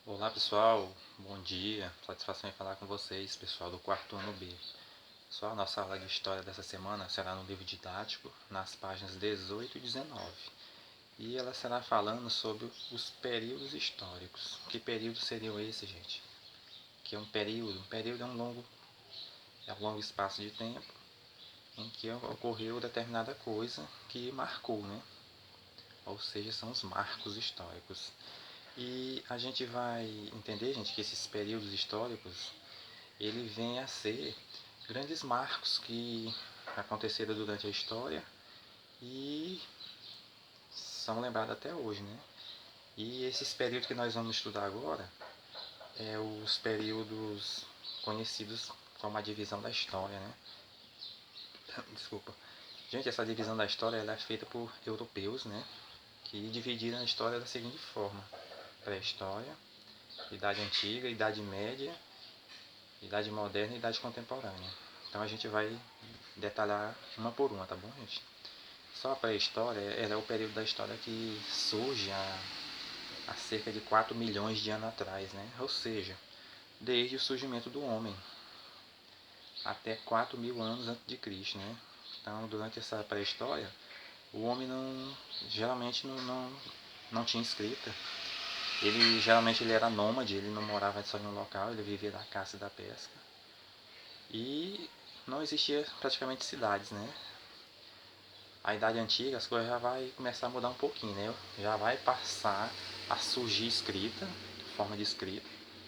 Olá pessoal, bom dia, satisfação em falar com vocês, pessoal do quarto ano B. Pessoal, nossa aula de história dessa semana será no livro didático, nas páginas 18 e 19. E ela será falando sobre os períodos históricos. Que períodos seriam esses, gente? Que é um período é um longo espaço de tempo em que ocorreu determinada coisa que marcou, né? Ou seja, são os marcos históricos. E a gente vai entender, gente, que esses períodos históricos, ele vem a ser grandes marcos que aconteceram durante a história e são lembrados até hoje, né? E esses períodos que nós vamos estudar agora é os períodos conhecidos como a divisão da história, né? Desculpa. Gente, essa divisão da história ela é feita por europeus, né? Que dividiram a história da seguinte forma: pré-história, Idade Antiga, Idade Média, Idade Moderna e Idade Contemporânea. Então a gente vai detalhar uma por uma, tá bom, gente? Só a pré-história ela é o período da história que surge há cerca de 4 milhões de anos atrás, né? Ou seja, desde o surgimento do homem até 4 mil anos antes de Cristo, né? Então, durante essa pré-história, o homem geralmente não tinha escrita. Ele era nômade, ele não morava só em um local, ele vivia da caça e da pesca. E não existia praticamente cidades, né? A Idade Antiga as coisas já vai começar a mudar um pouquinho, né? Já vai passar a surgir escrita, forma de escrita.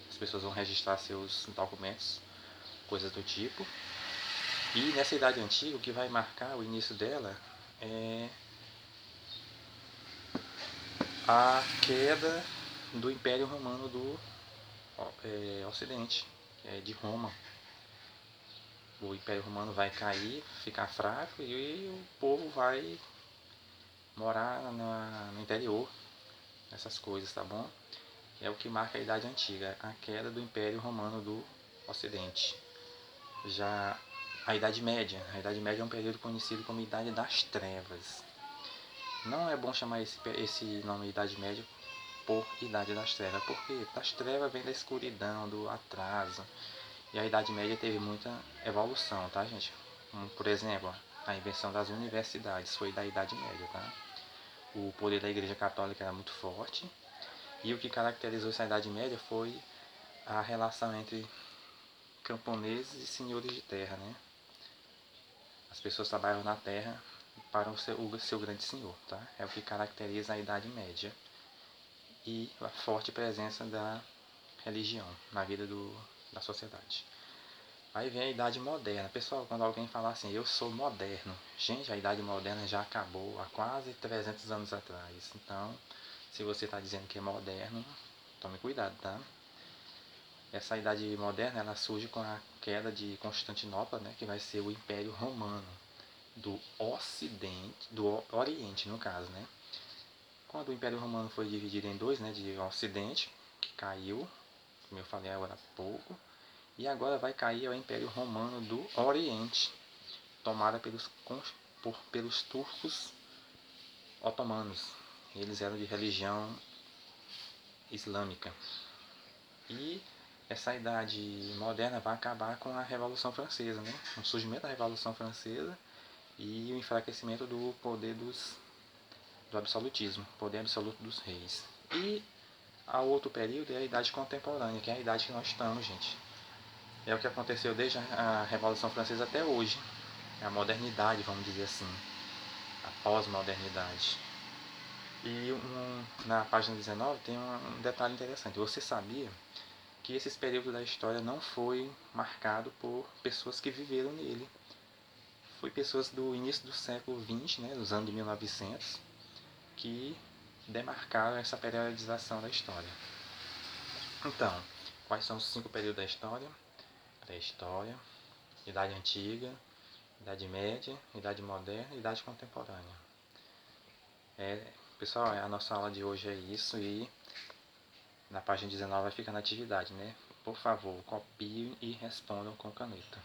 As pessoas vão registrar seus documentos, coisas do tipo. E nessa Idade Antiga, o que vai marcar o início dela é a queda do Império Romano do Ocidente, de Roma. O Império Romano vai cair, ficar fraco e o povo vai morar no interior, essas coisas, tá bom? É o que marca a Idade Antiga, a queda do Império Romano do Ocidente. Já a Idade Média é um período conhecido como Idade das Trevas. Não é bom chamar esse nome Idade Média por Idade das Trevas, porque das trevas vem da escuridão, do atraso. E a Idade Média teve muita evolução, tá, gente? Por exemplo, a invenção das universidades foi da Idade Média, tá? O poder da Igreja Católica era muito forte. E o que caracterizou essa Idade Média foi a relação entre camponeses e senhores de terra, né? As pessoas trabalhavam na terra para o seu grande senhor, tá? É o que caracteriza a Idade Média e a forte presença da religião na vida da sociedade. Aí vem a Idade Moderna. Pessoal, quando alguém fala assim, eu sou moderno, gente, a Idade Moderna já acabou há quase 300 anos atrás. Então, se você está dizendo que é moderno, tome cuidado, tá? Essa Idade Moderna ela surge com a queda de Constantinopla, né, que vai ser o Império Romano do Ocidente, do Oriente no caso, né? Quando o Império Romano foi dividido em dois, né, de Ocidente, que caiu, como eu falei agora há pouco, e agora vai cair o Império Romano do Oriente, tomada pelos turcos otomanos. Eles eram de religião islâmica. E essa idade moderna vai acabar com a Revolução Francesa, né? O surgimento da Revolução Francesa e o enfraquecimento do poder do absolutismo, poder absoluto dos reis. E a outro período é a Idade Contemporânea, que é a idade que nós estamos, gente. É o que aconteceu desde a Revolução Francesa até hoje. É a modernidade, vamos dizer assim. A pós-modernidade. E na página 19 tem um detalhe interessante. Você sabia que esses períodos da história não foi marcado por pessoas que viveram nele? Foi pessoas do início do século XX, né, dos anos de 1900, que demarcaram essa periodização da história. Então, quais são os 5 períodos da história? Pré-história, Idade Antiga, Idade Média, Idade Moderna e Idade Contemporânea. Pessoal, a nossa aula de hoje é isso e na página 19 vai ficar na atividade, né? Por favor, copiem e respondam com caneta.